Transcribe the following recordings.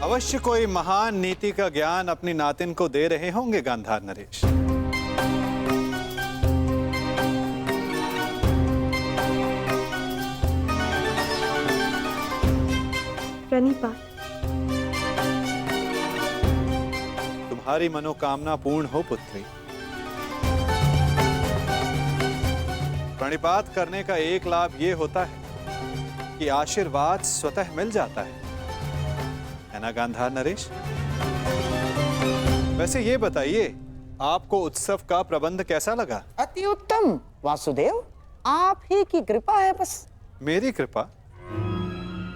अवश्य कोई महान नीति का ज्ञान अपनी नातिन को दे रहे होंगे गांधार नरेश। प्रणिपात। तुम्हारी मनोकामना पूर्ण हो पुत्री। प्रणिपात करने का एक लाभ ये होता है कि आशीर्वाद स्वतः मिल जाता है ना गांधार नरेश? वैसे ये बताइए, आपको उत्सव का प्रबंध कैसा लगा? अति उत्तम वासुदेव, आप ही की कृपा है बस। मेरी कृपा?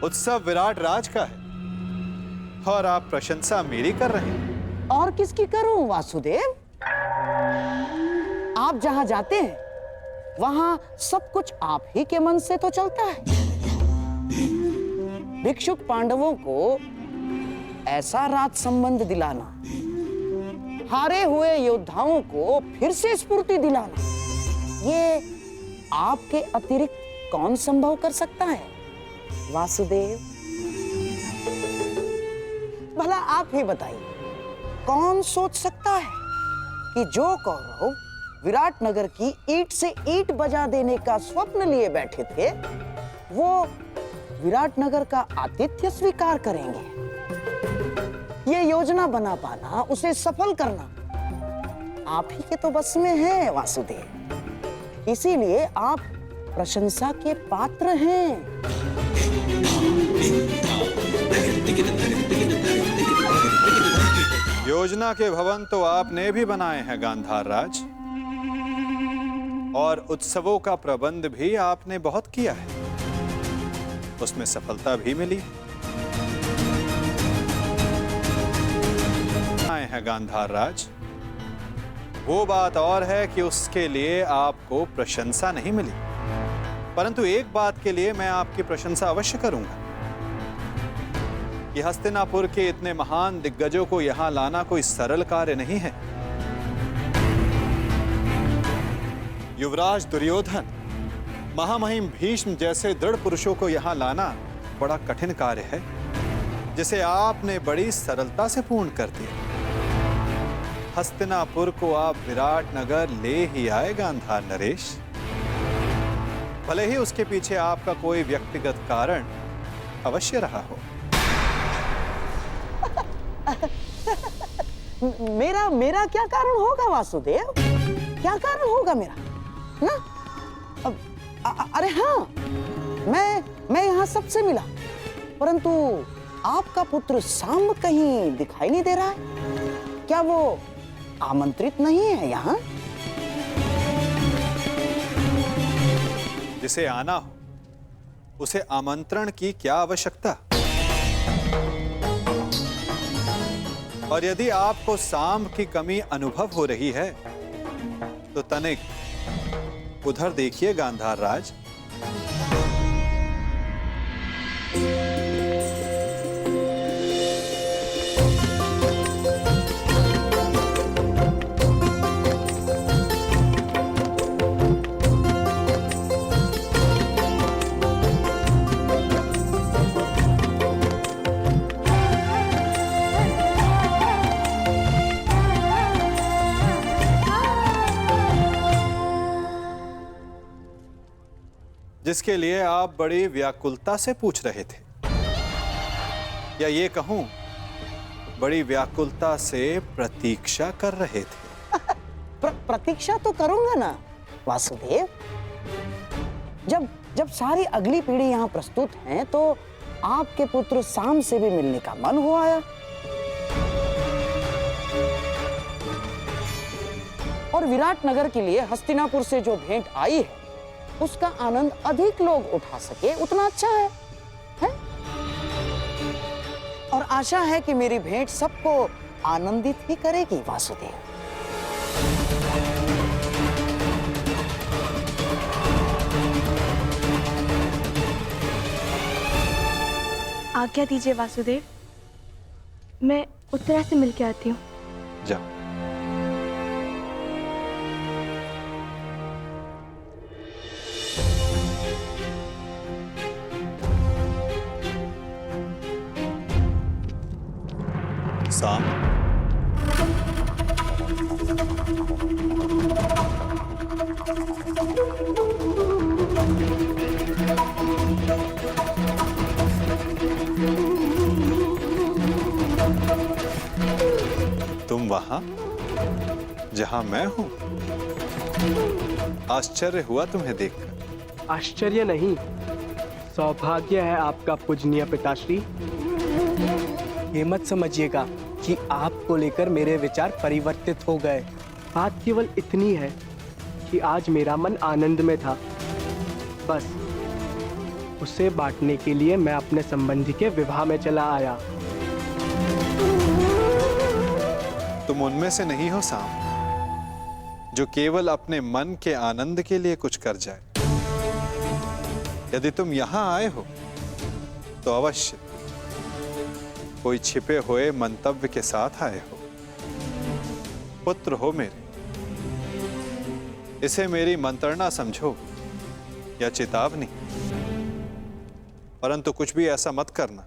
उत्सव विराट राज का है और आप प्रशंसा मेरी कर रहे हैं। और किसकी करूं वासुदेव? आप जहां जाते हैं वहां सब कुछ आप ही के मन से तो चलता है। भिक्षुक पांडवों को ऐसा राज संबंध दिलाना, हारे हुए योद्धाओं को फिर से स्फूर्ति दिलाना, ये आपके अतिरिक्त कौन संभव कर सकता है वासुदेव? भला आप ही बताइए, कौन सोच सकता है कि जो कौरव विराट नगर की ईंट से ईंट बजा देने का स्वप्न लिए बैठे थे, वो विराट नगर का आतिथ्य स्वीकार करेंगे? ये योजना बना पाना, उसे सफल करना आप ही के तो बस में है वासुदेव। इसीलिए आप प्रशंसा के पात्र हैं। योजना के भवन तो आपने भी बनाए हैं गांधार राज, और उत्सवों का प्रबंध भी आपने बहुत किया है, उसमें सफलता भी मिली है गांधार राज। वो बात और है कि उसके लिए आपको प्रशंसा नहीं मिली, परंतु एक बात के लिए मैं आपकी प्रशंसा अवश्य करूंगा कि हस्तिनापुर के इतने महान दिग्गजों को यहां लाना कोई सरल कार्य नहीं है। युवराज दुर्योधन, महामहिम भीष्म जैसे दृढ़ पुरुषों को यहां लाना बड़ा कठिन कार्य है, जिसे आपने बड़ी सरलता से पूर्ण कर दिया। हस्तिनापुर को आप विराट नगर ले ही आए गांधार नरेश, भले ही उसके पीछे आपका कोई व्यक्तिगत कारण अवश्य रहा हो। मेरा क्या कारण होगा वासुदेव? क्या कारण होगा मेरा ना? अरे हाँ, मैं यहाँ सबसे मिला, परंतु आपका पुत्र सांब कहीं दिखाई नहीं दे रहा है। क्या वो आमंत्रित नहीं है यहाँ? जिसे आना हो उसे आमंत्रण की क्या आवश्यकता? और यदि आपको सांब की कमी अनुभव हो रही है तो तनिक उधर देखिए गांधार राज। जिसके लिए आप बड़ी व्याकुलता से पूछ रहे थे, या ये कहूं बड़ी व्याकुलता से प्रतीक्षा कर रहे थे। प्रतीक्षा तो करूंगा ना वासुदेव। जब सारी अगली पीढ़ी यहाँ प्रस्तुत है तो आपके पुत्र सांब से भी मिलने का मन हो आया। और विराट नगर के लिए हस्तिनापुर से जो भेंट आई है उसका आनंद अधिक लोग उठा सके उतना अच्छा है? और आशा है कि मेरी भेंट सबको आनंदित ही करेगी वासुदेव। आज्ञा दीजिए वासुदेव, मैं उत्तरा से मिलके आती हूँ। जाओ। साम, तुम वहां जहां मैं हूं? आश्चर्य हुआ तुम्हें देखकर। आश्चर्य नहीं, सौभाग्य है आपका पूजनीय पिताश्री। ये मत समझिएगा कि आपको लेकर मेरे विचार परिवर्तित हो गए। बात केवल इतनी है कि आज मेरा मन आनंद में था। बस उसे बांटने के लिए मैं अपने संबंधी के विवाह में चला आया। तुम उनमें से नहीं हो साम, जो केवल अपने मन के आनंद के लिए कुछ कर जाए। यदि तुम यहां आए हो तो अवश्य कोई छिपे हुए मंतव्य के साथ आए हो। पुत्र हो मेरे, इसे मेरी मंत्रणा समझो या चेतावनी, परंतु कुछ भी ऐसा मत करना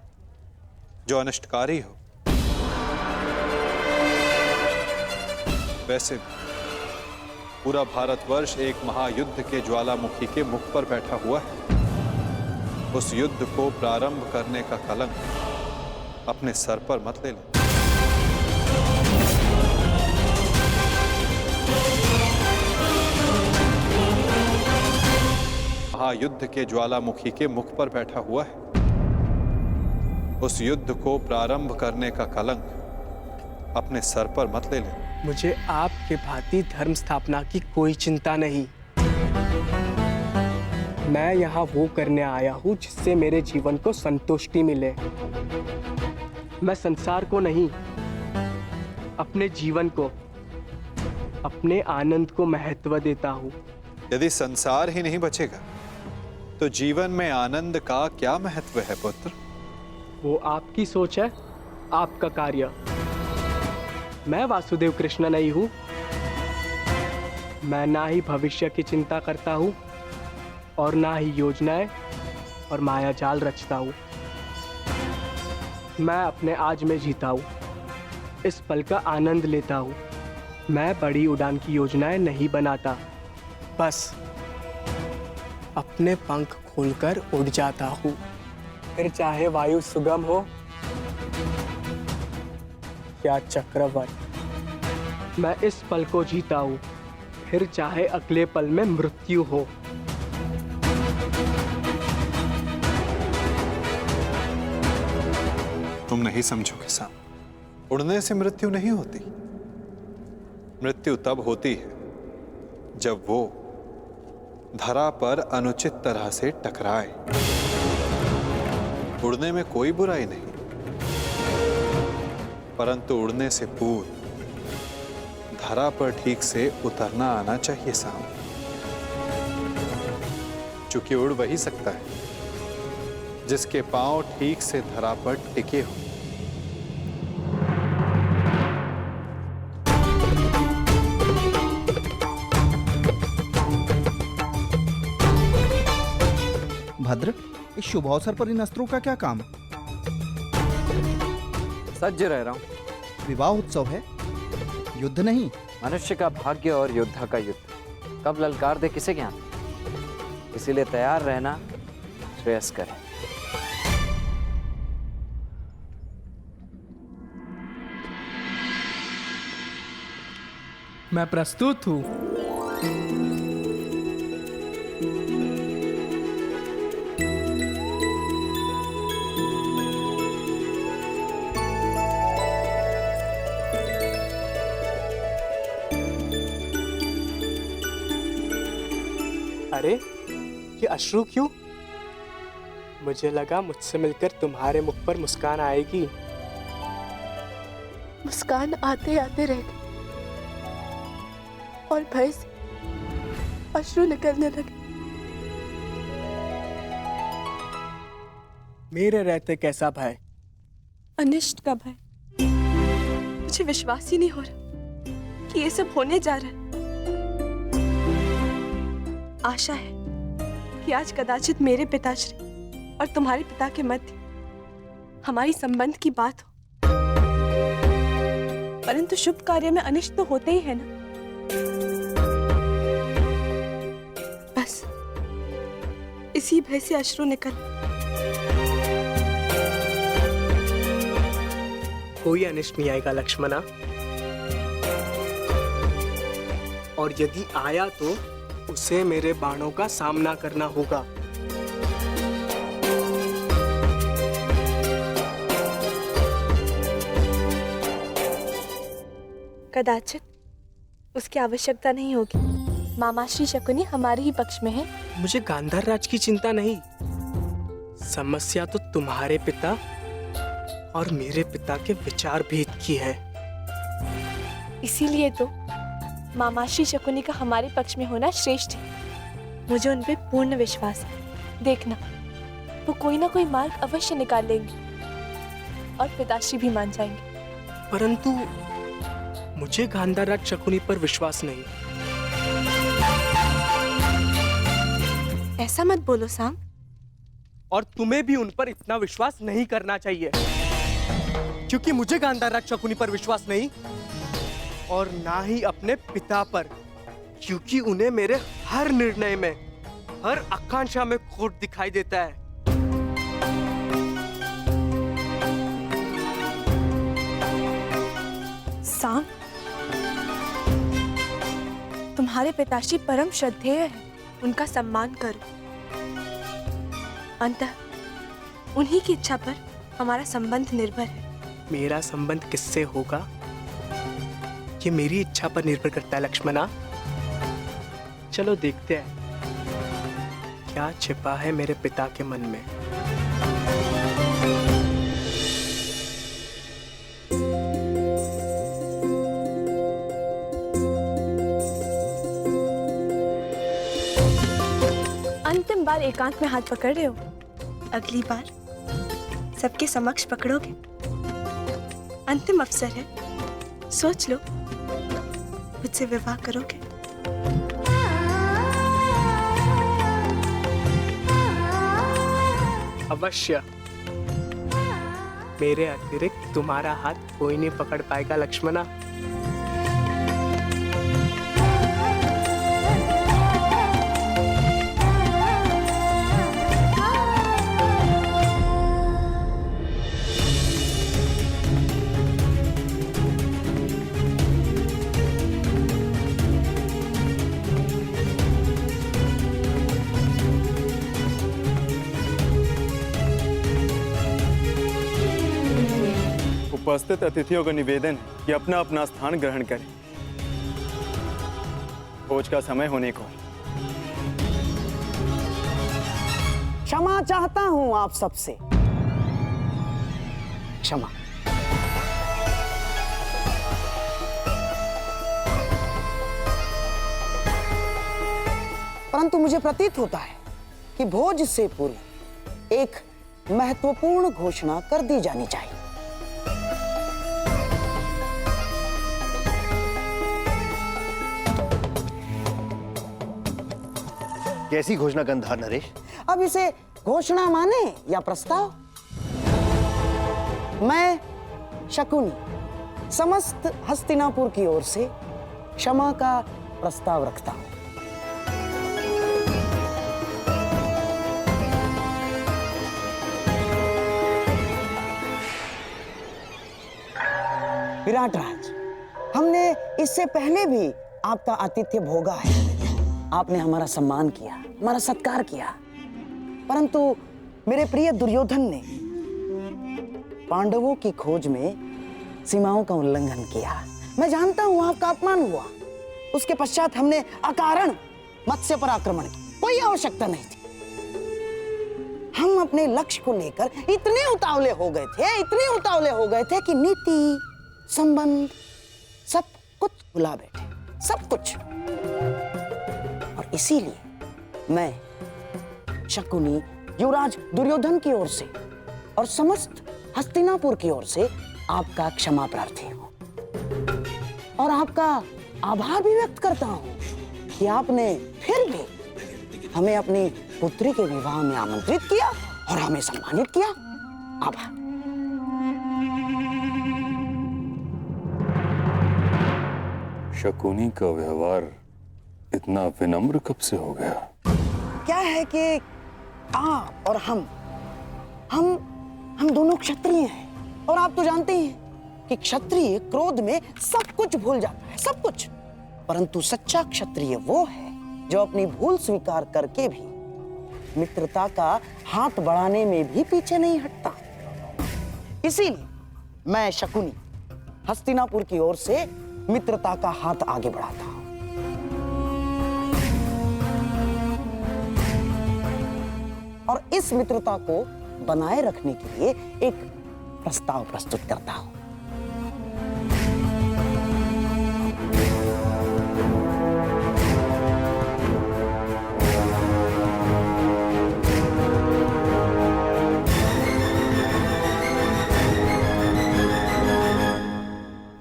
जो अनिष्टकारी हो। वैसे पूरा भारतवर्ष एक महायुद्ध के ज्वालामुखी के मुख पर बैठा हुआ है। उस युद्ध को प्रारंभ करने का कलंक अपने सर पर मत ले लो। महायुद्ध के ज्वालामुखी के मुख पर बैठा हुआ है। उस युद्ध को प्रारंभ करने का कलंक अपने सर पर मत ले ले। मुझे आपके भांति धर्म स्थापना की कोई चिंता नहीं। मैं यहाँ वो करने आया हूँ जिससे मेरे जीवन को संतुष्टि मिले। मैं संसार को नहीं, अपने जीवन को, अपने आनंद को महत्व देता हूँ। यदि संसार ही नहीं बचेगा तो जीवन में आनंद का क्या महत्व है पुत्र? वो आपकी सोच है, आपका कार्य। मैं वासुदेव कृष्ण नहीं हूँ। मैं ना ही भविष्य की चिंता करता हूँ और ना ही योजनाएं और माया जाल रचता हूँ। मैं अपने आज में जीता हूँ, इस पल का आनंद लेता हूँ। मैं बड़ी उड़ान की योजनाएं नहीं बनाता, बस अपने पंख खोलकर उड़ जाता हूँ। फिर चाहे वायु सुगम हो या चक्रवात, मैं इस पल को जीता हूँ, फिर चाहे अगले पल में मृत्यु हो। तुम नहीं समझोगे साम, उड़ने से मृत्यु नहीं होती। मृत्यु तब होती है जब वो धरा पर अनुचित तरह से टकराए। उड़ने में कोई बुराई नहीं, परंतु उड़ने से पूर्व धरा पर ठीक से उतरना आना चाहिए साम। चूंकि उड़ वही सकता है जिसके पांव ठीक से धरा पर टिके हो। भद्र, इस शुभ अवसर पर इन अस्त्रों का क्या काम? सज्ज रह रहा हूं। विवाह उत्सव है, युद्ध नहीं। मनुष्य का भाग्य और योद्धा का युद्ध कब ललकार दे किसे ज्ञान, इसीलिए तैयार रहना श्रेयस्कर है। मैं प्रस्तुत हूँ। अरे ये अश्रु क्यों? मुझे लगा मुझसे मिलकर तुम्हारे मुख पर मुस्कान आएगी। मुस्कान आते आते रह गई और भय से अश्रु निकलने लगे। मेरे रहते कैसा भय? अनिष्ट का भय। मुझे विश्वास ही नहीं हो रहा कि ये सब होने जा रहा है। आशा है कि आज कदाचित मेरे पिताश्री और तुम्हारे पिता के मध्य हमारी संबंध की बात हो। परंतु शुभ कार्य में अनिष्ट तो होते ही है ना। बस इसी भय से अश्रु निकल। कोई अनिष्ट नहीं आएगा लक्ष्मणा, और यदि आया तो उसे मेरे बाणों का सामना करना होगा। कदाचित उसकी आवश्यकता नहीं होगी। मामाश्री शकुनी हमारे ही पक्ष में है। मुझे गांधार राज की चिंता नहीं, समस्या तो तुम्हारे पिता और मेरे पिता के विचार भेद की है। इसीलिए तो मामाश्री शकुनी का हमारे पक्ष में होना श्रेष्ठ है। मुझे उन पे पूर्ण विश्वास है। देखना, वो कोई ना कोई मार्ग अवश्य निकाल लेंगे और पिताश्री भी मान जाएंगे। परंतु मुझे गांधार राज शकुनी पर विश्वास नहीं। ऐसा मत बोलो सांब। और तुम्हें भी उन पर इतना विश्वास नहीं करना चाहिए, क्योंकि मुझे गांधार राज शकुनी पर विश्वास नहीं, और ना ही अपने पिता पर, क्योंकि उन्हें मेरे हर निर्णय में, हर आकांक्षा में खोट दिखाई देता है। सांब, तुम्हारे पिताश्री परम श्रद्धेय है, उनका सम्मान करो। अंततः उन्हीं की इच्छा पर हमारा संबंध निर्भर है। मेरा संबंध किससे होगा ये मेरी इच्छा पर निर्भर करता है लक्ष्मणा। चलो देखते हैं क्या छिपा है मेरे पिता के मन में। अंतिम बार एकांत में हाथ पकड़ रहे हो, अगली बार सबके समक्ष पकड़ोगे। अंतिम अवसर है, सोच लो, मुझसे विवाह करोगे? अवश्य। मेरे अतिरिक्त तुम्हारा हाथ कोई नहीं पकड़ पाएगा लक्ष्मणा। उपस्थित अतिथियों का निवेदन है कि अपना अपना स्थान ग्रहण करें। भोज का समय होने को। क्षमा चाहता हूं आप सबसे, क्षमा। परंतु मुझे प्रतीत होता है कि भोज से पूर्व एक महत्वपूर्ण घोषणा कर दी जानी चाहिए। कैसी घोषणा गंधार नरेश? अब इसे घोषणा माने या प्रस्ताव? मैं शकुनी समस्त हस्तिनापुर की ओर से क्षमा का प्रस्ताव रखता हूं। विराट राज, हमने इससे पहले भी आपका आतिथ्य भोगा है। आपने हमारा सम्मान किया, हमारा सत्कार किया, परंतु मेरे प्रिय दुर्योधन ने पांडवों की खोज में सीमाओं का उल्लंघन किया। मैं जानता हूं आपका अपमान हुआ। उसके पश्चात हमने अकारण मत्स्य पर आक्रमण किया, कोई आवश्यकता नहीं थी। हम अपने लक्ष्य को लेकर इतने उतावले हो गए थे कि नीति, संबंध, सब कुछ भुला बैठे, सब कुछ। और इसीलिए मैं शकुनी युवराज दुर्योधन की ओर से और समस्त हस्तिनापुर की ओर से आपका क्षमा प्रार्थी हूं, और आपका आभार भी व्यक्त करता हूं कि आपने फिर भी हमें अपनी पुत्री के विवाह में आमंत्रित किया और हमें सम्मानित किया। आभार। शकुनी का व्यवहार इतना विनम्र कब से हो गया? क्या है कि आप और हम दोनों क्षत्रिय हैं, और आप तो जानते ही हैं कि क्षत्रिय क्रोध में सब कुछ भूल जाता है, सब कुछ। परंतु सच्चा क्षत्रिय वो है जो अपनी भूल स्वीकार करके भी मित्रता का हाथ बढ़ाने में भी पीछे नहीं हटता। इसीलिए मैं शकुनी हस्तिनापुर की ओर से मित्रता का हाथ आगे बढ़ाता हूं। और इस मित्रता को बनाए रखने के लिए एक प्रस्ताव प्रस्तुत करता हूं।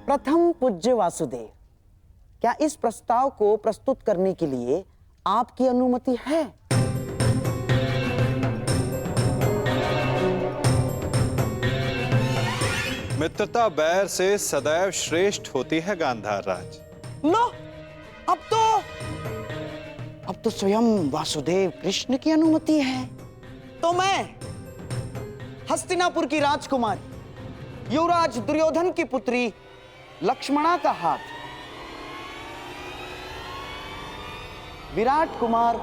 प्रथम पूज्य वासुदेव, क्या इस प्रस्ताव को प्रस्तुत करने के लिए आपकी अनुमति है? मित्रता बैर से सदैव श्रेष्ठ होती है गांधार राज। लो, अब तो स्वयं वासुदेव कृष्ण की अनुमति है। तो मैं हस्तिनापुर की राजकुमारी युवराज दुर्योधन की पुत्री लक्ष्मणा का हाथ विराट कुमार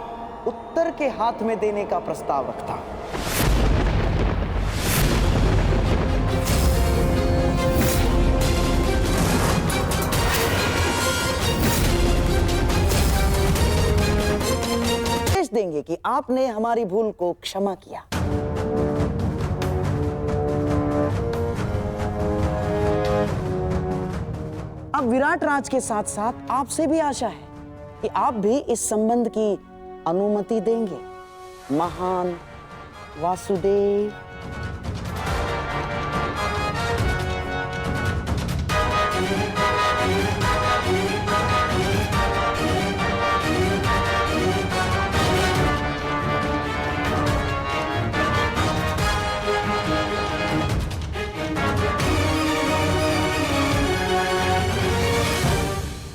उत्तर के हाथ में देने का प्रस्ताव रखता हूं। देंगे कि आपने हमारी भूल को क्षमा किया। अब विराट राज के साथ साथ आपसे भी आशा है कि आप भी इस संबंध की अनुमति देंगे। महान वासुदेव।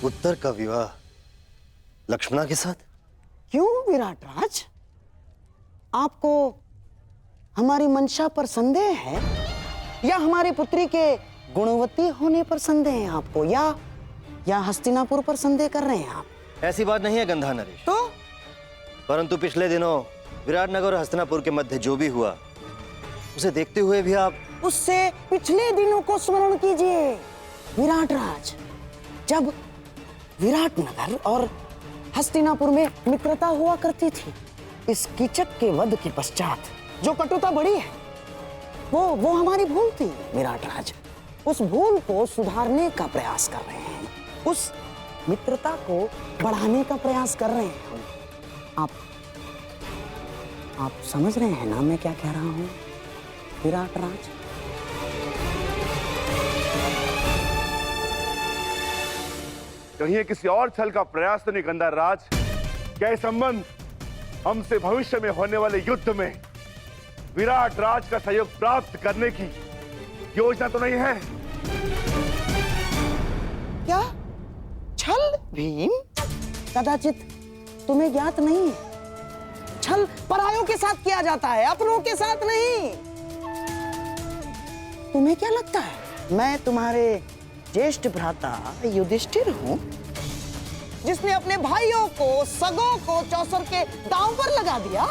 उत्तर का विवाह लक्ष्मणा के साथ? क्यों विराट राज, आपको हमारी मंशा पर संदेह है, या हमारी पुत्री के गुणवती होने पर संदेह है आपको, या हस्तिनापुर पर संदेह कर रहे हैं आप? ऐसी बात नहीं है गंधा नरेश। तो परंतु पिछले दिनों विराटनगर और हस्तिनापुर के मध्य जो भी हुआ उसे देखते हुए भी आप उससे पिछले दिनों को स्मरण कीजिए विराट राज, जब विराटनगर और हस्तिनापुर में मित्रता हुआ करती थी। इस कीचक के वध के पश्चात जो कटुता बढ़ी है वो हमारी भूल थी विराट राज। उस भूल को सुधारने का प्रयास कर रहे हैं, उस मित्रता को बढ़ाने का प्रयास कर रहे हैं। आप समझ रहे हैं ना मैं क्या कह रहा हूं विराट राज? कहीं किसी और छल का प्रयास तो नहीं गंधार राज? क्या संबंध हमसे भविष्य में होने वाले युद्ध में विराट राज का सहयोग प्राप्त करने की योजना तो नहीं है? क्या छल भीम? कदाचित तुम्हें ज्ञात नहीं है, छल परायों के साथ किया जाता है, अपनों के साथ नहीं। तुम्हें क्या लगता है मैं तुम्हारे ज्येष्ठ भ्राता युधिष्ठिर हूं, जिसने अपने भाइयों को, सगों को चौसर के दांव पर लगा दिया?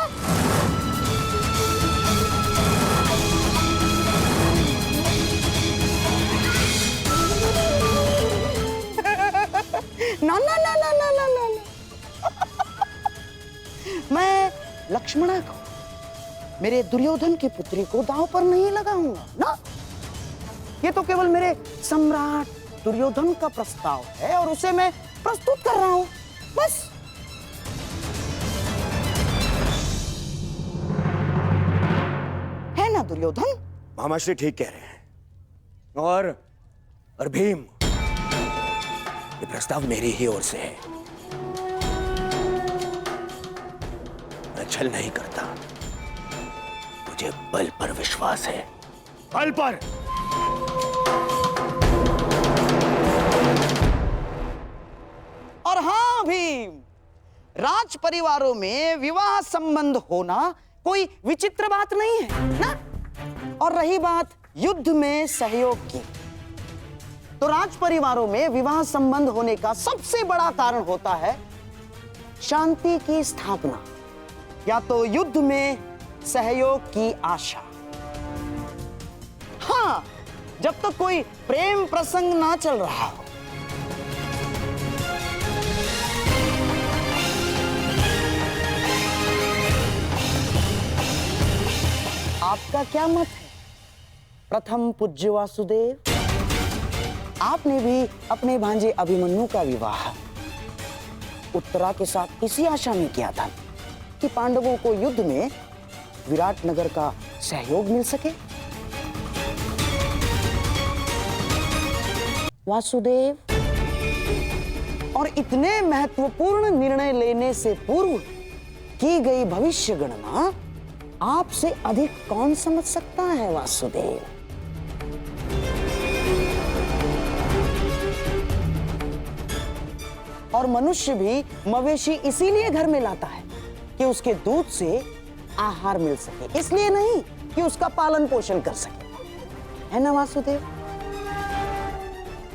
ना ना ना ना ना ना ना मैं लक्ष्मणा को, मेरे दुर्योधन की पुत्री को दांव पर नहीं लगाऊंगा ना। ये तो केवल मेरे सम्राट दुर्योधन का प्रस्ताव है और उसे मैं प्रस्तुत कर रहा हूं, बस। है ना दुर्योधन? मामाश्री ठीक कह रहे हैं। और भीम, ये प्रस्ताव मेरी ही ओर से है। मैं छल नहीं करता, मुझे बल पर विश्वास है, बल पर। परिवारों में विवाह संबंध होना कोई विचित्र बात नहीं है ना। और रही बात युद्ध में सहयोग की, तो राज परिवारों में विवाह संबंध होने का सबसे बड़ा कारण होता है शांति की स्थापना या तो युद्ध में सहयोग की आशा। हाँ, जब तक कोई प्रेम प्रसंग ना चल रहा हो। आपका क्या मत है प्रथम पूज्य वासुदेव? आपने भी अपने भांजे अभिमन्यु का विवाह उत्तरा के साथ इसी आशा में किया था कि पांडवों को युद्ध में विराटनगर का सहयोग मिल सके। वासुदेव, और इतने महत्वपूर्ण निर्णय लेने से पूर्व की गई भविष्य गणना आपसे अधिक कौन समझ सकता है वासुदेव? और मनुष्य भी मवेशी इसीलिए घर में लाता है कि उसके दूध से आहार मिल सके, इसलिए नहीं कि उसका पालन पोषण कर सके, है ना वासुदेव?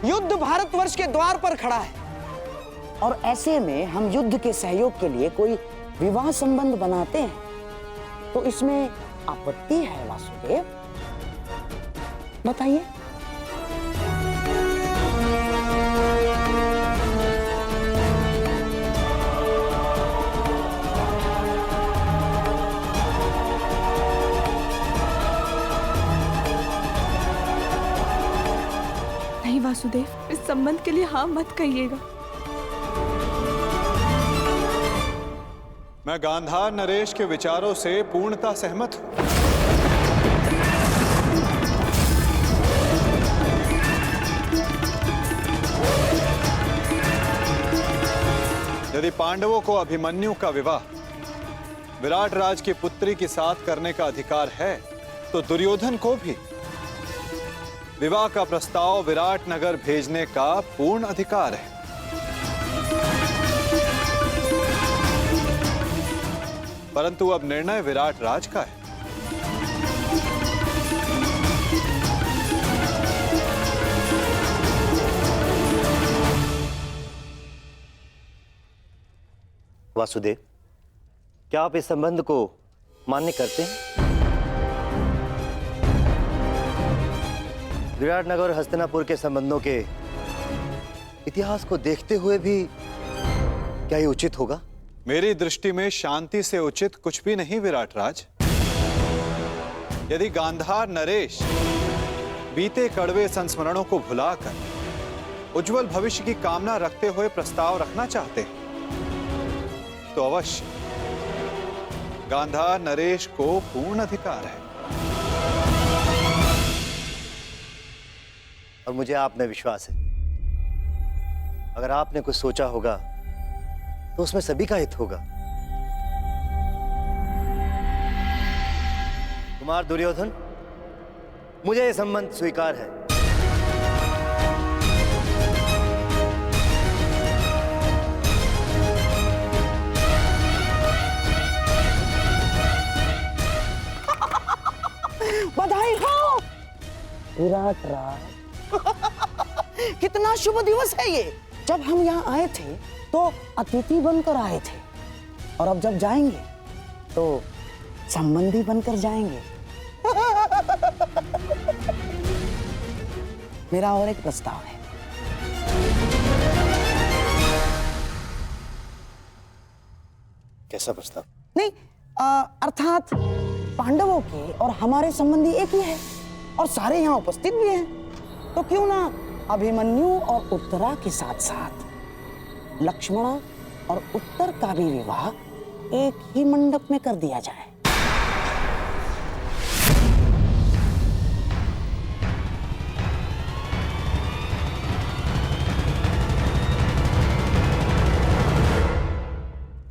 युद्ध भारतवर्ष के द्वार पर खड़ा है और ऐसे में हम युद्ध के सहयोग के लिए कोई विवाह संबंध बनाते हैं तो इसमें आपत्ति है वासुदेव? बताइए। नहीं वासुदेव, इस संबंध के लिए हाँ मत कहिएगा। मैं गांधार नरेश के विचारों से पूर्णतः सहमत हूं। यदि पांडवों को अभिमन्यु का विवाह विराट राज की पुत्री के साथ करने का अधिकार है तो दुर्योधन को भी विवाह का प्रस्ताव विराट नगर भेजने का पूर्ण अधिकार है। परंतु अब निर्णय विराट राज का है। वासुदेव, क्या आप इस संबंध को मान्य करते हैं? विराटनगर और हस्तिनापुर के संबंधों के इतिहास को देखते हुए भी क्या ये उचित होगा? मेरी दृष्टि में शांति से उचित कुछ भी नहीं विराट राज। यदि गांधार नरेश बीते कड़वे संस्मरणों को भुलाकर उज्जवल भविष्य की कामना रखते हुए प्रस्ताव रखना चाहते हैं तो अवश्य गांधार नरेश को पूर्ण अधिकार है। और मुझे आप में विश्वास है, अगर आपने कुछ सोचा होगा तो उसमें सभी का हित होगा। कुमार दुर्योधन, मुझे यह संबंध स्वीकार है। बधाई हो विराट राज। कितना शुभ दिवस है ये। जब हम यहाँ आए थे तो अतिथि बनकर आए थे और अब जब जाएंगे तो संबंधी बनकर जाएंगे। मेरा और एक प्रस्ताव है। कैसा प्रस्ताव? नहीं, अर्थात पांडवों के और हमारे संबंधी एक ही है और सारे यहाँ उपस्थित भी हैं, तो क्यों ना अभिमन्यु और उत्तरा के साथ साथ लक्ष्मण और उत्तर का भी विवाह एक ही मंडप में कर दिया जाए।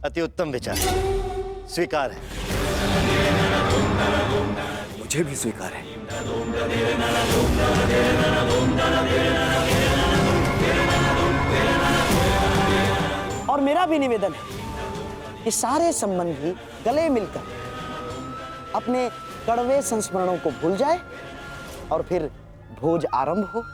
अति उत्तम विचार, स्वीकार है। मुझे भी स्वीकार है। और मेरा भी निवेदन है कि सारे संबंधी गले मिलकर अपने कड़वे संस्मरणों को भूल जाए और फिर भोज आरंभ हो।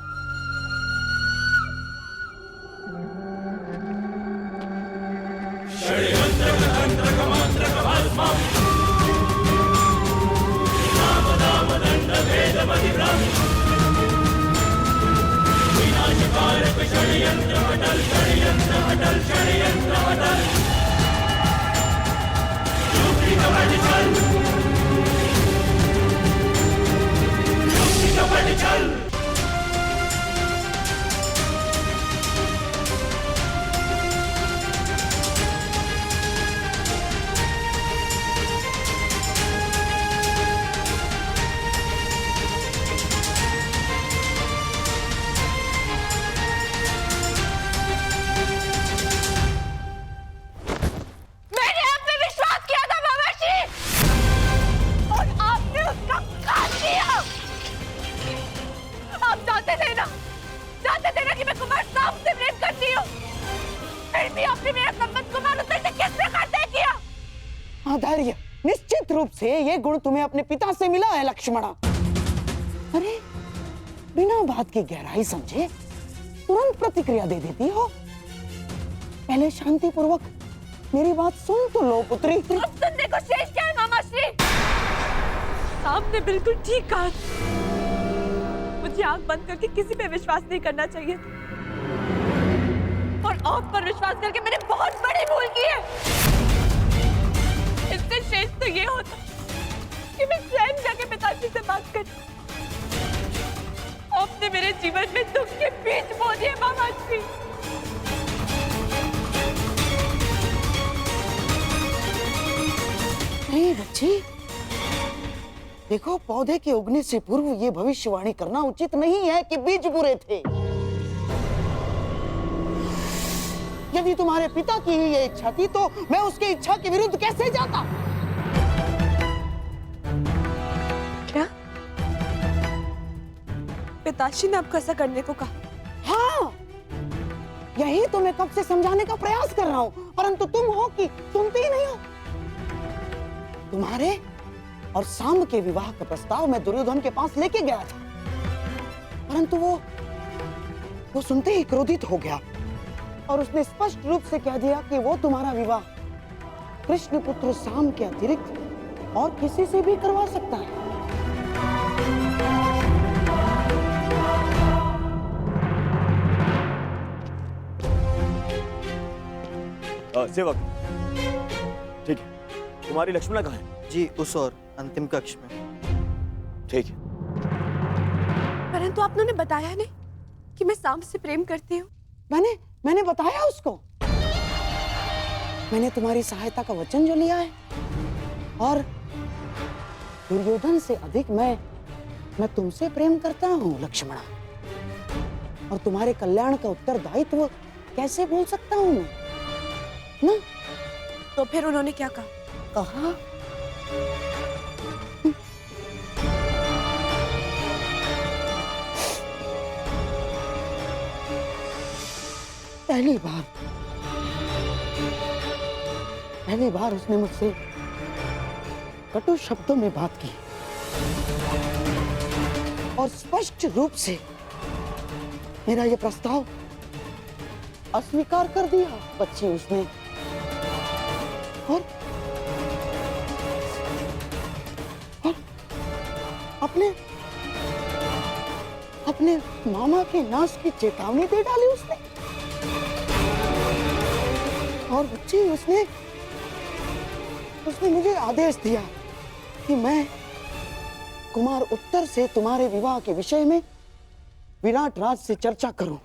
मैंने आप पे विश्वास किया था मामाश्री, और आपने उसका घात किया। आप जानते थे ना कि मैं कुमार साहब से प्रेम करती हूँ, फिर भी आपने मेरा संबंध कुमार उत्तर से किस प्रकार तय किया? आधार्य, निश्चित रूप से ये गुण तुम्हें अपने पिता से मिला है लक्ष्मणा। अरे बिना बात की गहराई समझे तुरंत प्रतिक्रिया दे देती हो। पहले शांति पूर्वक मेरी बात सुन तो लो पुत्री। अब सुनने को शेष क्या है मामाश्री? आपने बिल्कुल ठीक कहा, मुझे आंख बंद करके किसी पे विश्वास नहीं करना चाहिए, और आप पर विश्वास करके मैंने बहुत बड़ी भूल की है। इससे शेष तो ये होता कि मैं स्वयं जाके पिताजी से बात कर। आपने मेरे जीवन में दुख के बीज बो दिए मामाश्री। नहीं बच्ची, देखो पौधे के उगने से पूर्व ये भविष्यवाणी करना उचित नहीं है कि बीज बुरे थे। यदि तुम्हारे पिता की ही ये इच्छा थी तो मैं उसकी इच्छा के विरुद्ध कैसे जाता? क्या पिताजी ने आपको ऐसा करने को कहा? हाँ, यही तो मैं कब से समझाने का प्रयास कर रहा हूँ, परंतु तुम हो कि सुनते ही नहीं हो। तुम्हारे और सांब के विवाह का प्रस्ताव मैं दुर्योधन के पास लेके गया था, परंतु वो सुनते ही क्रोधित हो गया और उसने स्पष्ट रूप से कह दिया कि वो तुम्हारा विवाह कृष्ण पुत्र सांब के अतिरिक्त और किसी से भी करवा सकता है। सेवक, ठीक है, तुम्हारी लक्ष्मणा कहाँ है? जी उस और अंतिम कक्ष में। ठीक है। परंतु आपने उन्हें बताया नहीं कि मैं सांब से प्रेम करती हूँ। मैंने बताया उसको। मैंने तुम्हारी सहायता का वचन जो लिया है, और दुर्योधन से अधिक मैं तुमसे प्रेम करता हूँ लक्ष्मणा, और तुम्हारे कल्याण का उत्तरदायित्व कैसे भूल सकता हूँ मैं ना? तो फिर उन्होंने क्या कहा? कहा पहली बार उसने मुझसे कटु शब्दों में बात की और स्पष्ट रूप से मेरा यह प्रस्ताव अस्वीकार कर दिया बच्ची उसने। और अपने मामा के नाश की चेतावनी दे डाली उसने। और बच्ची उसने मुझे आदेश दिया कि मैं कुमार उत्तर से तुम्हारे विवाह के विषय में विराट राज से चर्चा करूं।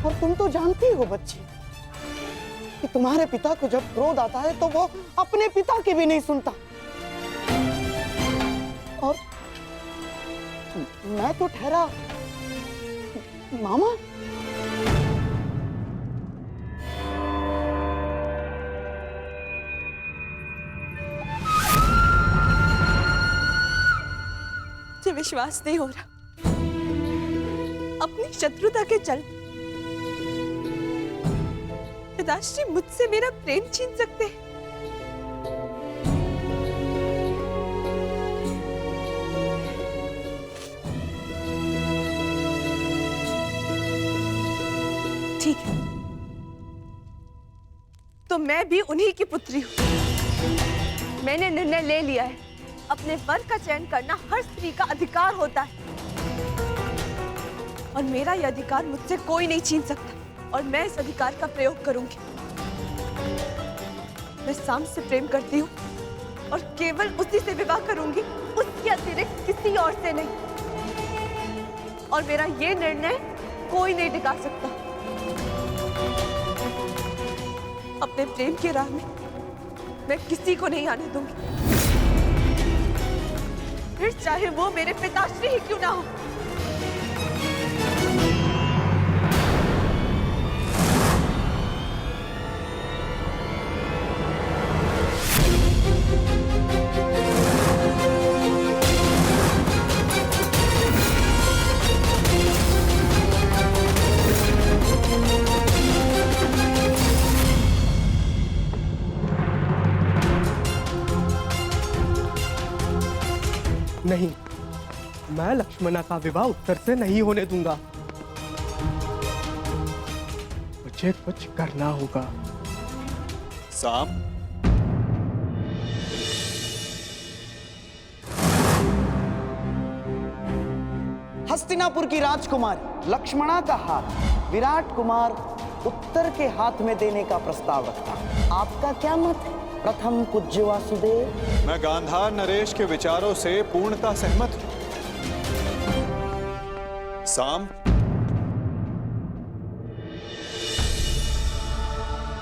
और तुम तो जानती हो बच्ची कि तुम्हारे पिता को जब क्रोध आता है तो वो अपने पिता की भी नहीं सुनता। और मैं तो ठहरा मामा। मुझे विश्वास नहीं हो रहा, अपनी शत्रुता के चलते पिताश्री मुझसे मेरा प्रेम छीन सकते हैं? ठीक है, तो मैं भी उन्हीं की पुत्री हूँ। मैंने निर्णय ले लिया है, अपने वर का चयन करना हर स्त्री का अधिकार होता है और मेरा यह अधिकार मुझसे कोई नहीं छीन सकता और मैं इस अधिकार का प्रयोग करूंगी। मैं शाम से प्रेम करती हूँ और केवल उसी से विवाह करूंगी, उसके अतिरिक्त किसी और से नहीं। और मेरा ये निर्णय कोई नहीं टिका सकता। अपने प्रेम की राह में मैं किसी को नहीं आने दूंगी, फिर चाहे वो मेरे पिताश्री ही क्यों ना हो। नहीं, मैं लक्ष्मणा का विवाह उत्तर से नहीं होने दूंगा। मुझे कुछ करना होगा। साम, हस्तिनापुर की राजकुमारी लक्ष्मणा का हाथ विराट कुमार उत्तर के हाथ में देने का प्रस्ताव रखता हूं। आपका क्या मत है प्रथम पूज्य वासुदेव? मैं गांधार नरेश के विचारों से पूर्णतः सहमत हूं। साम,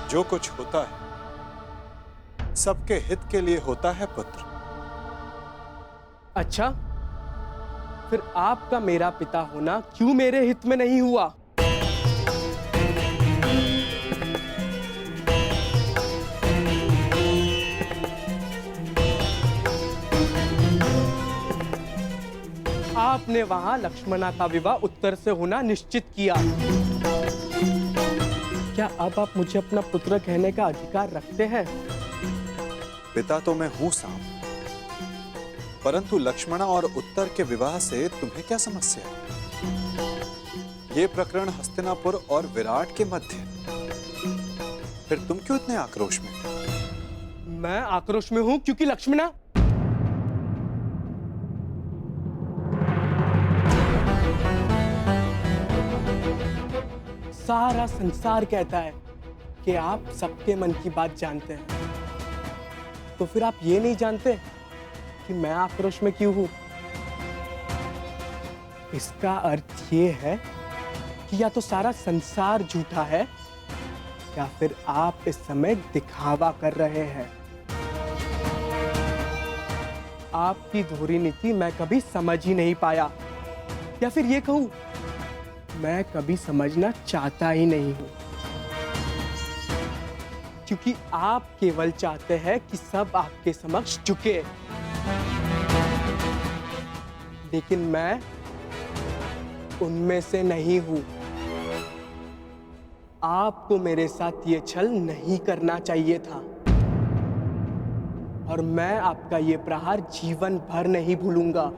जो कुछ होता है सबके हित के लिए होता है पुत्र। अच्छा, फिर आपका मेरा पिता होना क्यों मेरे हित में नहीं हुआ? आपने वहां लक्ष्मणा का विवाह उत्तर से होना निश्चित किया। क्या अब आप मुझे अपना पुत्र कहने का अधिकार रखते हैं? पिता तो मैं हूं साम, परंतु लक्ष्मणा और उत्तर के विवाह से तुम्हें क्या समस्या है? ये प्रकरण हस्तिनापुर और विराट के मध्य, फिर तुम क्यों इतने आक्रोश में? मैं आक्रोश में हूं क्योंकि लक्ष्मणा सारा संसार कहता है कि आप सबके मन की बात जानते हैं, तो फिर आप ये नहीं जानते कि मैं आक्रोश में क्यों हूं? इसका अर्थ ये है कि या तो सारा संसार झूठा है या फिर आप इस समय दिखावा कर रहे हैं। आपकी धोरी नीति मैं कभी समझ ही नहीं पाया, या फिर ये कहूं मैं कभी समझना चाहता ही नहीं हूं, क्योंकि आप केवल चाहते हैं कि सब आपके समक्ष झुके, लेकिन मैं उनमें से नहीं हूं। आपको मेरे साथ ये छल नहीं करना चाहिए था और मैं आपका ये प्रहार जीवन भर नहीं भूलूंगा।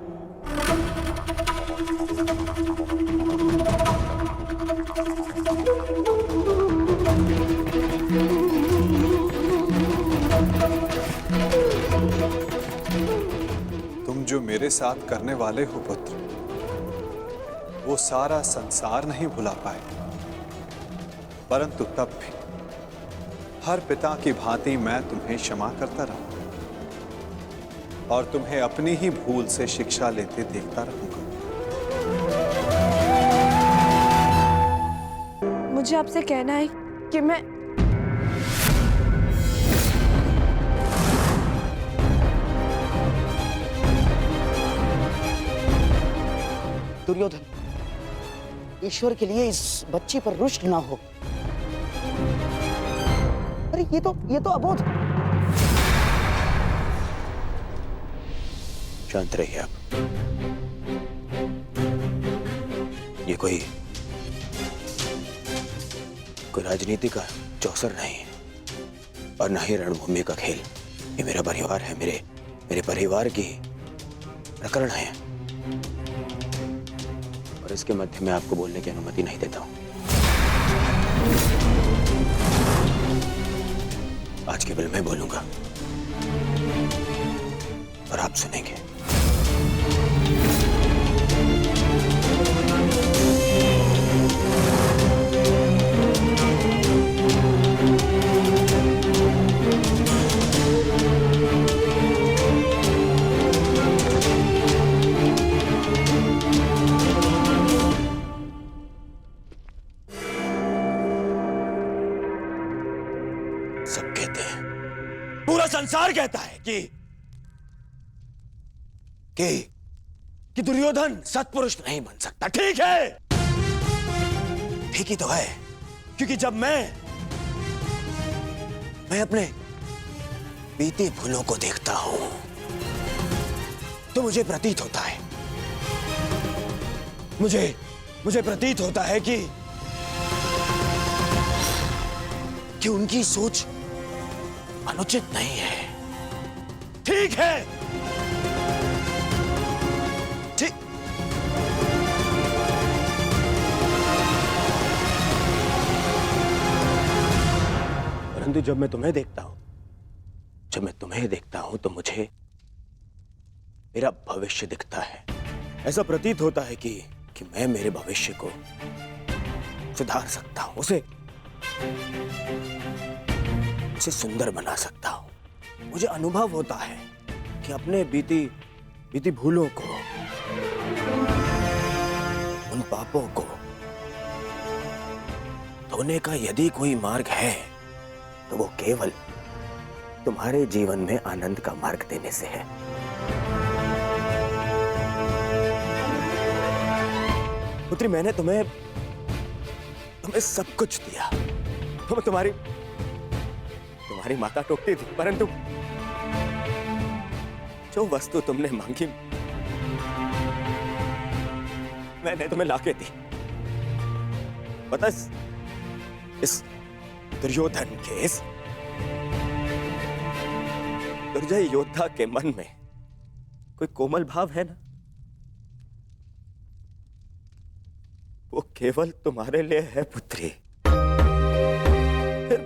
तुम जो मेरे साथ करने वाले हो पुत्र, वो सारा संसार नहीं भुला पाए, परंतु तब भी हर पिता की भांति मैं तुम्हें क्षमा करता रहूंगा और तुम्हें अपनी ही भूल से शिक्षा लेते देखता रहूंगा। मुझे आपसे कहना है कि मैं दुर्योधन, ईश्वर के लिए इस बच्ची पर रुष्ट ना हो। अरे ये तो अबोध। शांत रहिए आप। ये कोई राजनीति का चौसर नहीं और ना ही रणभूमि का खेल। ये मेरा परिवार है, मेरे परिवार की प्रकरण है और इसके मध्य में आपको बोलने की अनुमति नहीं देता हूं। आज केवल मैं बोलूंगा और आप सुनेंगे। सब कहते हैं, पूरा संसार कहता है कि दुर्योधन सत्पुरुष नहीं बन सकता। ठीक है, ठीक ही तो है, क्योंकि जब मैं अपने बीते भूलों को देखता हूं तो मुझे प्रतीत होता है मुझे प्रतीत होता है कि उनकी सोच अनुचित नहीं है। ठीक है, ठीक। परंतु जब मैं तुम्हें देखता हूं तो मुझे मेरा भविष्य दिखता है। ऐसा प्रतीत होता है कि मैं मेरे भविष्य को सुधार सकता हूं, उसे सुंदर बना सकता हूं। मुझे अनुभव होता है कि अपने बीती भूलों को, उन पापों को धोने का यदि कोई मार्ग है तो वो केवल तुम्हारे जीवन में आनंद का मार्ग देने से है। पुत्री, मैंने तुम्हें सब कुछ दिया। तुम्हारी माता टोकती थी, परंतु जो वस्तु तुमने मांगी मैंने तुम्हें लाके दी। पता, इस दुर्योधन के, इस दुर्जय योद्धा के मन में कोई कोमल भाव है ना, वो केवल तुम्हारे लिए है पुत्री। फिर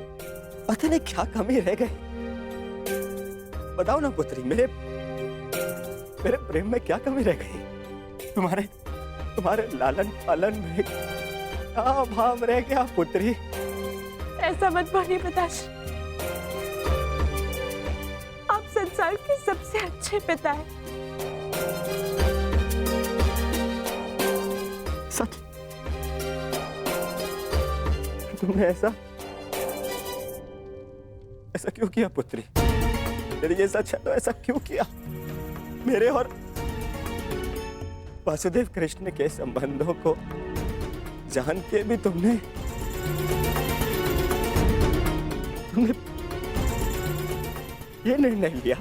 पता नहीं क्या कमी रह गई। बताओ ना पुत्री, मेरे प्रेम में क्या कमी रह गई? तुम्हारे लालन पालन में क्या भाव रह गया पुत्री? ऐसा मत बोलिए पिताश्री, आप संसार के सबसे अच्छे पिता हैं। सच? तुमने ऐसा क्यों किया पुत्री? यदि ये सच है तो ऐसा क्यों किया? मेरे और वासुदेव कृष्ण के संबंधों को जान के भी तुमने ये निर्णय लिया।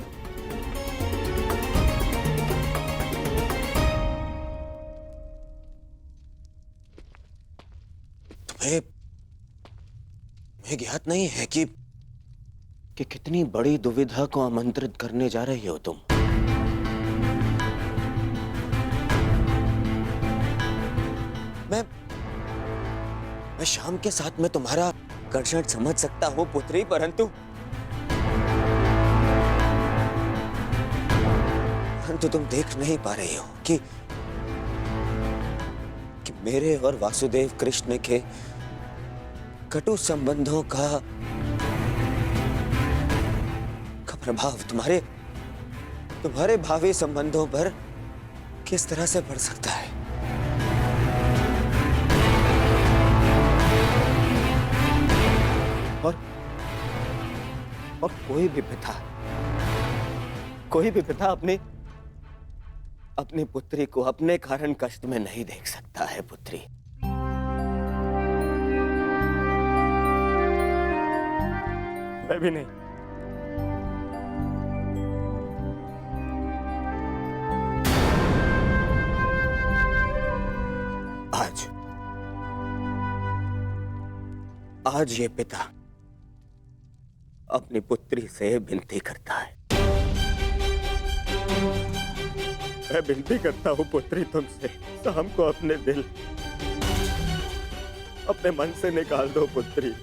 तुम्हें ज्ञात नहीं है कि कितनी बड़ी दुविधा को आमंत्रित करने जा रही हो तुम। मैं शाम के साथ में तुम्हारा आकर्षण समझ सकता हूं पुत्री, परंतु तुम देख नहीं पा रही हो कि मेरे और वासुदेव कृष्ण के कटु संबंधों का प्रभाव तुम्हारे भावी संबंधों पर किस तरह से पड़ सकता है। और कोई भी पिता अपनी पुत्री को अपने कारण कष्ट में नहीं देख सकता है पुत्री। मैं भी नहीं। आज ये पिता अपनी पुत्री से विनती करता है। मैं विनती करता हूँ पुत्री तुमसे, शाम को अपने दिल, अपने मन से निकाल दो पुत्री।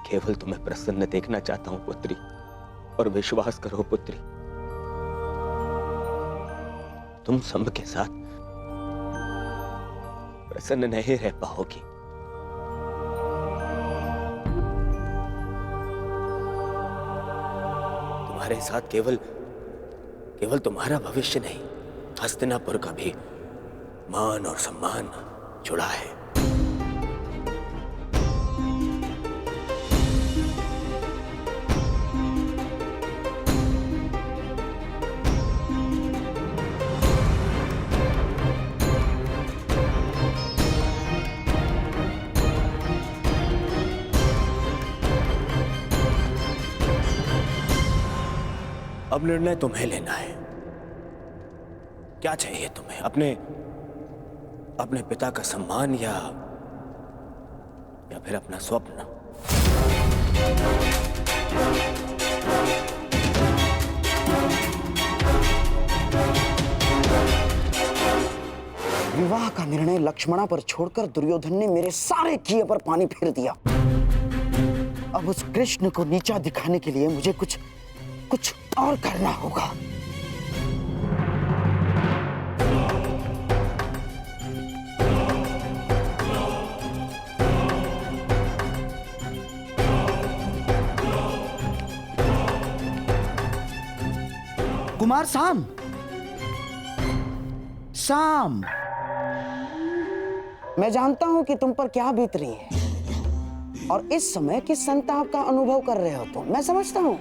केवल तुम्हें प्रसन्न देखना चाहता हूं पुत्री, और विश्वास करो पुत्री, तुम संभ के साथ प्रसन्न नहीं रह पाओगी। तुम्हारे साथ केवल तुम्हारा भविष्य नहीं, हस्तिनापुर का भी मान और सम्मान जुड़ा है। अब निर्णय तुम्हें लेना है। क्या चाहिए तुम्हें? अपने पिता का सम्मान या फिर अपना स्वप्न? विवाह का निर्णय लक्ष्मणा पर छोड़कर दुर्योधन ने मेरे सारे किए पर पानी फेर दिया। अब उस कृष्ण को नीचा दिखाने के लिए मुझे कुछ और करना होगा। कुमार साम, मैं जानता हूं कि तुम पर क्या बीत रही है और इस समय किस संताप का अनुभव कर रहे हो तुम। मैं समझता हूं,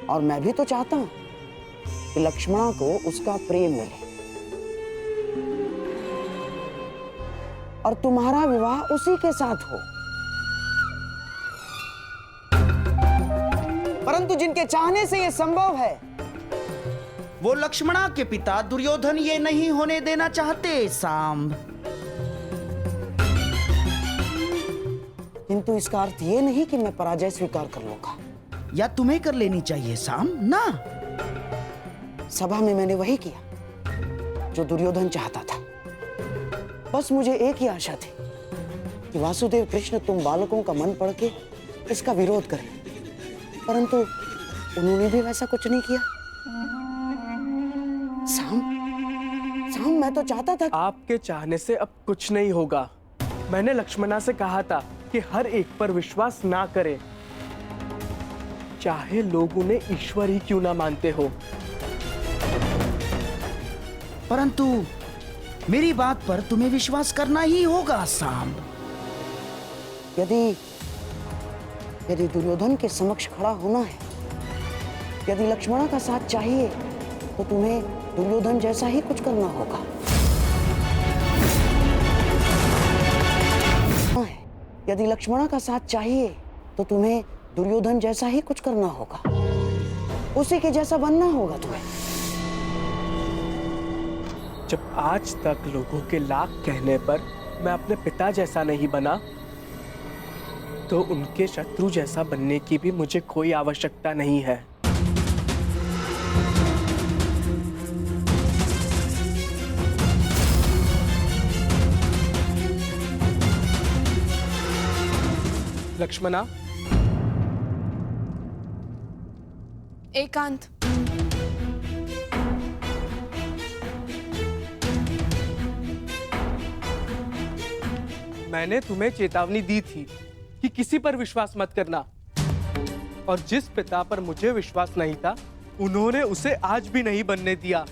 और मैं भी तो चाहता हूं कि लक्ष्मणा को उसका प्रेम मिले और तुम्हारा विवाह उसी के साथ हो। परंतु जिनके चाहने से यह संभव है, वो लक्ष्मणा के पिता दुर्योधन ये नहीं होने देना चाहते सांब। किंतु इसका अर्थ ये नहीं कि मैं पराजय स्वीकार कर लूंगा। या तुम्हें कर लेनी चाहिए साम ना। सभा में मैंने वही किया जो दुर्योधन चाहता था। बस मुझे एक ही आशा थी कि वासुदेव कृष्ण तुम बालकों का मन पढ़ के इसका विरोध करें, परंतु उन्होंने भी वैसा कुछ नहीं किया। साम, मैं तो चाहता था। आपके चाहने से अब कुछ नहीं होगा। मैंने लक्ष्मणा से कहा था कि हर एक पर विश्वास ना करें, चाहे लोग उन्हें ईश्वर ही क्यों ना मानते हो। परंतु मेरी बात पर तुम्हें विश्वास करना ही होगा साम। यदि दुर्योधन के समक्ष खड़ा होना है, यदि लक्ष्मणा का साथ चाहिए, तो तुम्हें दुर्योधन जैसा ही कुछ करना होगा। यदि लक्ष्मणा का साथ चाहिए, तो तुम्हें दुर्योधन जैसा ही कुछ करना होगा। उसी के जैसा बनना होगा तुम्हें। जब आज तक लोगों के लाख कहने पर मैं अपने पिता जैसा नहीं बना, तो उनके शत्रु जैसा बनने की भी मुझे कोई आवश्यकता नहीं है। लक्ष्मणा, एकांत, मैंने तुम्हें चेतावनी दी थी कि किसी पर विश्वास मत करना, और जिस पिता पर मुझे विश्वास नहीं था, उन्होंने उसे आज भी नहीं बनने दिया।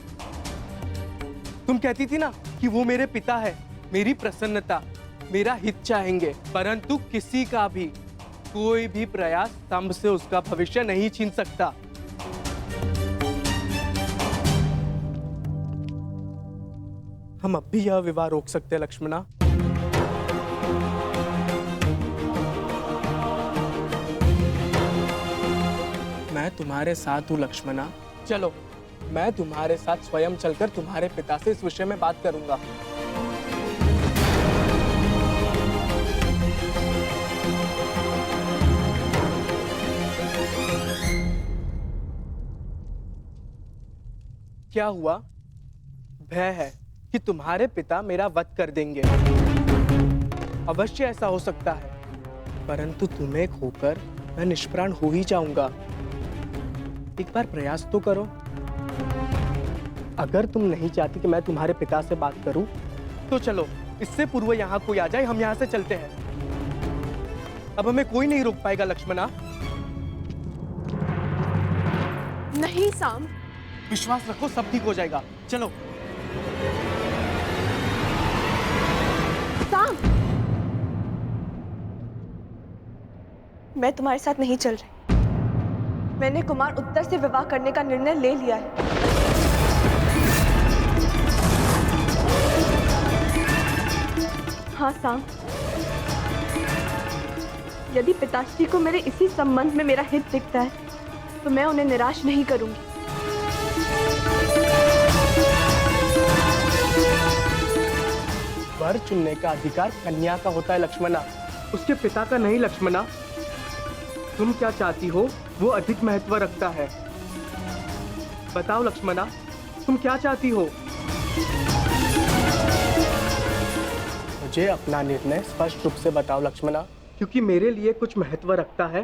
तुम कहती थी ना कि वो मेरे पिता है, मेरी प्रसन्नता, मेरा हित चाहेंगे, परंतु किसी का भी कोई भी प्रयास स्तंभ से उसका भविष्य नहीं छीन सकता। हम अब भी यह विवाह रोक सकते हैं लक्ष्मणा। मैं तुम्हारे साथ हूँ लक्ष्मणा। चलो, मैं तुम्हारे साथ स्वयं चलकर तुम्हारे पिता से इस विषय में बात करूंगा। क्या हुआ? भय है कि तुम्हारे पिता मेरा वध कर देंगे। अवश्य ऐसा हो सकता है, परंतु तुम्हें खोकर मैं निष्प्राण हो ही जाऊंगा। एक बार प्रयास तो करो। अगर तुम नहीं चाहती कि मैं तुम्हारे पिता से बात करूं, तो चलो, इससे पूर्व यहाँ कोई आ जाए, हम यहाँ से चलते हैं। अब हमें कोई नहीं रोक पाएगा लक्ष्मणा। नहीं साम, विश्वास रखो, सब ठीक हो जाएगा। चलो। साम, मैं तुम्हारे साथ नहीं चल रही। मैंने कुमार उत्तर से विवाह करने का निर्णय ले लिया है। हाँ साम, यदि पिताश्री को मेरे इसी संबंध में मेरा हित दिखता है, तो मैं उन्हें निराश नहीं करूंगी। वर चुनने का अधिकार कन्या का होता है लक्ष्मणा, उसके पिता का नहीं लक्ष्मणा। तुम क्या चाहती हो वो अधिक महत्व रखता है। बताओ लक्ष्मणा, तुम क्या चाहती हो? मुझे अपना निर्णय स्पष्ट रूप से बताओ लक्ष्मणा, क्योंकि मेरे लिए कुछ महत्व रखता है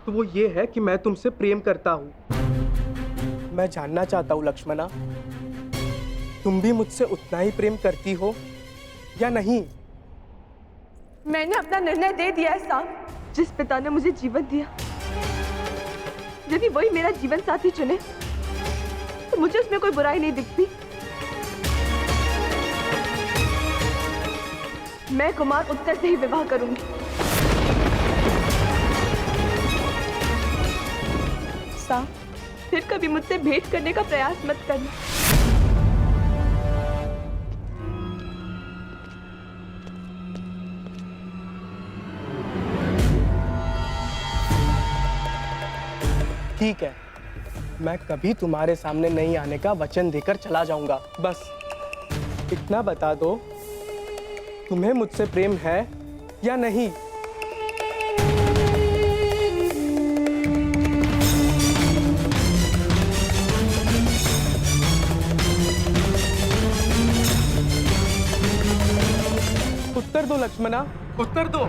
तो वो ये है कि मैं तुमसे प्रेम करता हूँ। मैं जानना चाहता हूँ लक्ष्मणा, तुम भी मुझसे उतना ही प्रेम करती हो या नहीं? मैंने अपना निर्णय दे दिया है साम। जिस पिता ने मुझे जीवन दिया, यदि वही मेरा जीवन साथी चुने, तो मुझे उसमें कोई बुराई नहीं दिखती। मैं कुमार उत्तर से ही विवाह करूंगी। साम, फिर कभी मुझसे भेंट करने का प्रयास मत करना। ठीक है, मैं कभी तुम्हारे सामने नहीं आने का वचन देकर चला जाऊंगा। बस इतना बता दो, तुम्हें मुझसे प्रेम है या नहीं? उत्तर दो लक्ष्मणा, उत्तर दो।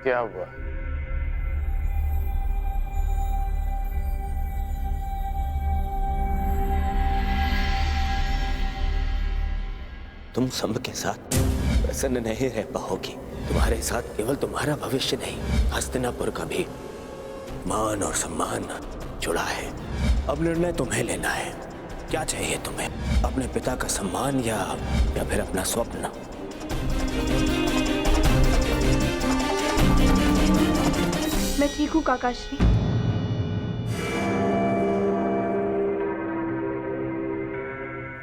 क्या हुआ? तुम संभ के साथ प्रसन्न नहीं रह पाओगी। तुम्हारे साथ केवल तुम्हारा भविष्य नहीं, हस्तिनापुर का भी मान और सम्मान जुड़ा है। अब निर्णय तुम्हें लेना है। क्या चाहिए तुम्हें? अपने पिता का सम्मान या फिर अपना स्वप्न? मैं ठीक हूँ काकाश्री।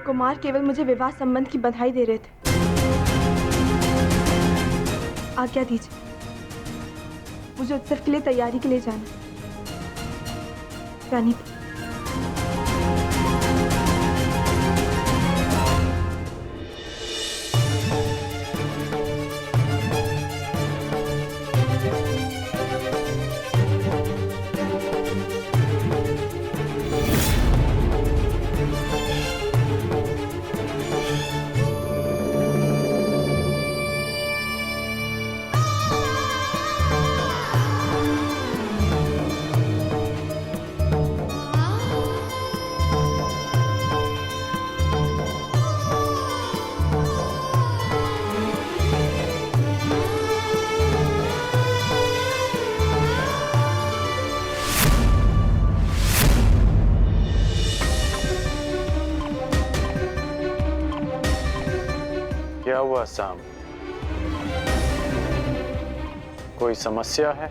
कुमार केवल मुझे विवाह संबंध की बधाई दे रहे थे। आज्ञा दीजिए, मुझे उत्सव के लिए तैयारी के लिए जाना है। रानी, क्या हुआ साम? कोई समस्या है?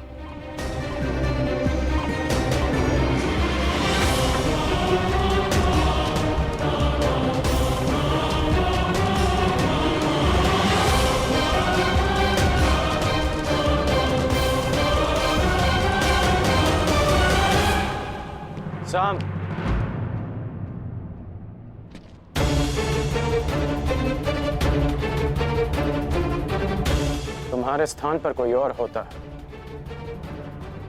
साम, तुम्हारे स्थान पर कोई और होता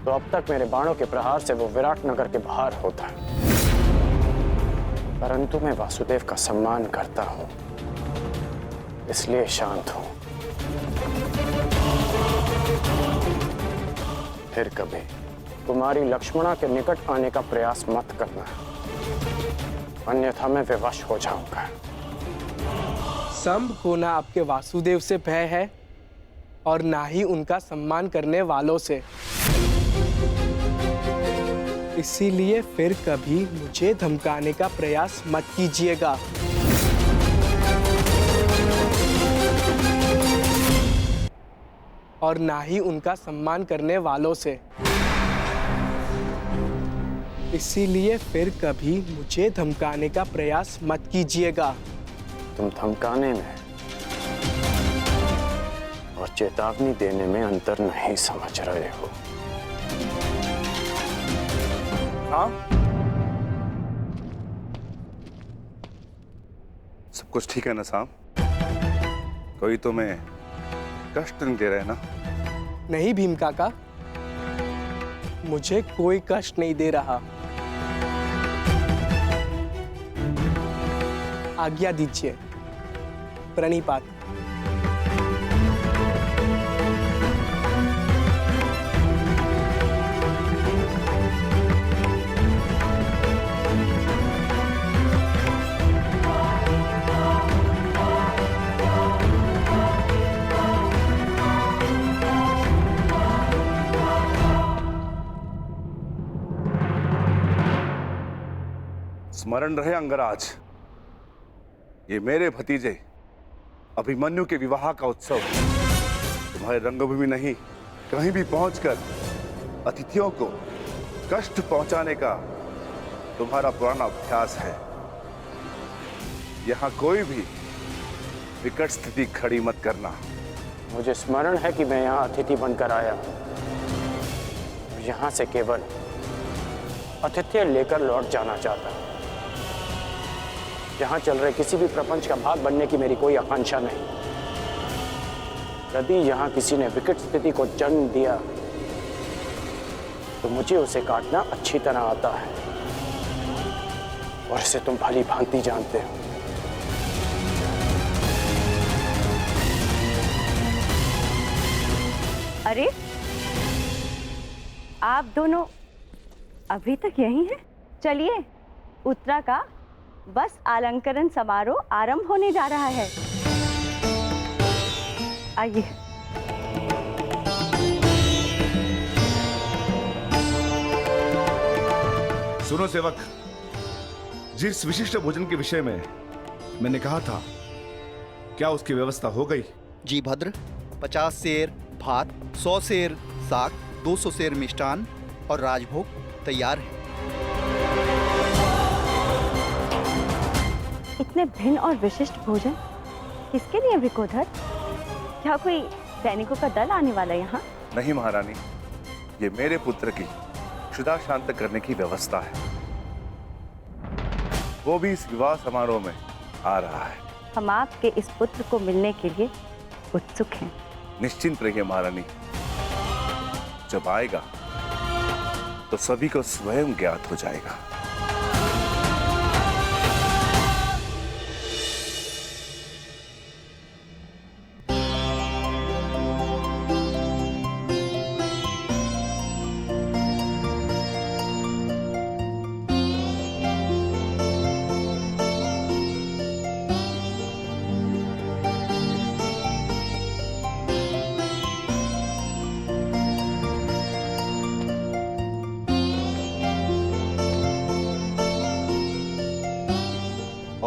तो अब तक मेरे बाणों के प्रहार से वो विराट नगर के बाहर होता। परंतु मैं वासुदेव का सम्मान करता हूं, इसलिए शांत हूं। फिर कभी कुमारी लक्ष्मणा के निकट आने का प्रयास मत करना, अन्यथा मैं विवश हो जाऊंगा। संभ को ना आपके वासुदेव से भय है और ना ही उनका सम्मान करने वालों से। इसीलिए फिर कभी मुझे धमकाने का प्रयास मत कीजिएगा। और ना ही उनका सम्मान करने वालों से। इसीलिए फिर कभी मुझे धमकाने का प्रयास मत कीजिएगा। तुम धमकाने में और चेतावनी देने में अंतर नहीं समझ रहे हो। हाँ, सब कुछ ठीक है ना साम? कोई तुम्हें कष्ट नहीं दे रहे ना? नहीं भीम काका, मुझे कोई कष्ट नहीं दे रहा। आज्ञा दीजिए। प्रणिपात। स्मरण रहे अंगराज, ये मेरे भतीजे अभिमन्यु के विवाह का उत्सव तुम्हारे रंगभूमि नहीं, कहीं भी पहुंचकर अतिथियों को कष्ट पहुंचाने का तुम्हारा पुराना अभ्यास है। यहां कोई भी विकट स्थिति खड़ी मत करना। मुझे स्मरण है कि मैं यहाँ अतिथि बनकर आया, यहाँ से केवल अतिथि लेकर लौट जाना चाहता हूँ। यहाँ चल रहे किसी भी प्रपंच का भाग बनने की मेरी कोई आकांक्षा नहीं। यदि यहाँ किसी ने विकट स्थिति को जन्म दिया तो मुझे उसे काटना अच्छी तरह आता है, और इसे तुम भली भांति जानते हो। अरे, आप दोनों अभी तक यहीं हैं? चलिए, उत्तरा का बस अलंकरण समारोह आरंभ होने जा रहा है। आइए। सुनो सेवक, जिस विशिष्ट भोजन के विषय में मैंने कहा था, क्या उसकी व्यवस्था हो गई? जी भद्र, 50 सेर भात, 100 सेर साग, 200 सेर मिष्टान और राजभोग तैयार है। इतने भिन्न और विशिष्ट भोजन किसके लिए विकोधर? क्या कोई सैनिकों का दल आने वाला यहाँ? नहीं महारानी, ये मेरे पुत्र की क्षुधा शांत करने की व्यवस्था है। वो भी इस विवाह समारोह में आ रहा है। हम आपके इस पुत्र को मिलने के लिए उत्सुक हैं। निश्चिंत रहिए महारानी, जब आएगा तो सभी को स्वयं ज्ञात हो जाएगा।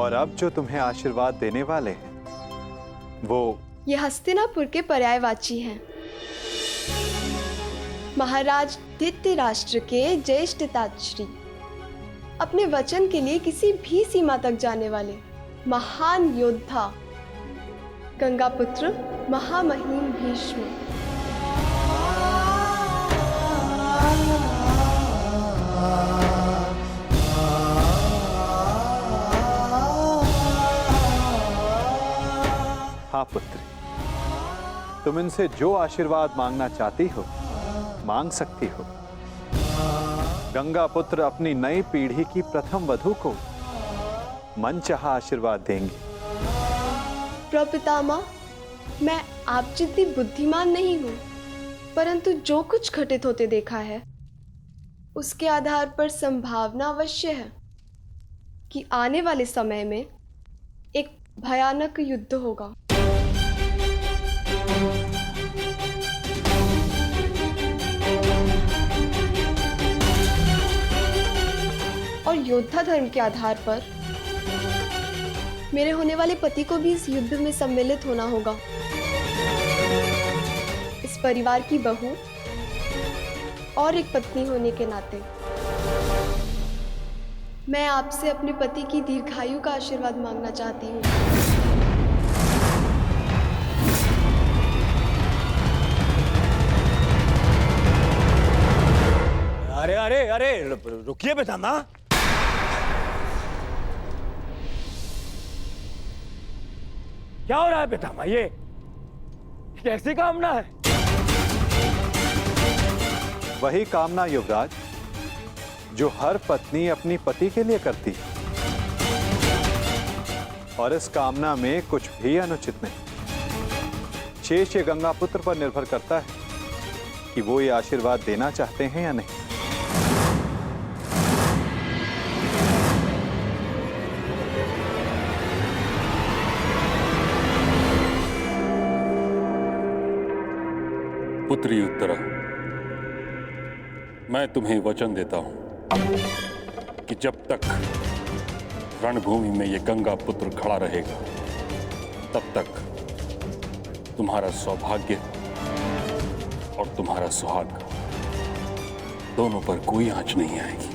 और अब जो तुम्हें आशीर्वाद देने वाले हैं वो ये हस्तिनापुर के पर्यायवाची हैं। महाराज धृतराष्ट्र के ज्येष्ठ तातश्री, अपने वचन के लिए किसी भी सीमा तक जाने वाले महान योद्धा, गंगापुत्र महामहिम भीष्म। हाँ पुत्री, तुम इनसे जो आशीर्वाद मांगना चाहती हो मांग सकती हो। गंगा पुत्र अपनी नई पीढ़ी की प्रथम वधू को मनचाहा आशीर्वाद देंगे। प्रपितामह, मैं आप जितनी बुद्धिमान नहीं हूँ, परंतु जो कुछ घटित होते देखा है उसके आधार पर संभावना अवश्य है कि आने वाले समय में एक भयानक युद्ध होगा। और योद्धा धर्म के आधार पर मेरे होने वाले पति को भी इस युद्ध में सम्मिलित होना होगा। इस परिवार की बहू और एक पत्नी होने के नाते मैं आपसे अपने पति की दीर्घायु का आशीर्वाद मांगना चाहती हूँ। अरे अरे अरे रुकिए पितामह। क्या हो रहा है पितामह? ये कैसी कामना है? वही कामना युवराज जो हर पत्नी अपनी पति के लिए करती है, और इस कामना में कुछ भी अनुचित नहीं। शेष ये गंगा पुत्र पर निर्भर करता है कि वो ये आशीर्वाद देना चाहते हैं या नहीं। पुत्री उत्तरा, मैं तुम्हें वचन देता हूं कि जब तक रणभूमि में ये गंगा पुत्र खड़ा रहेगा तब तक तुम्हारा सौभाग्य और तुम्हारा सुहाग दोनों पर कोई आंच नहीं आएगी।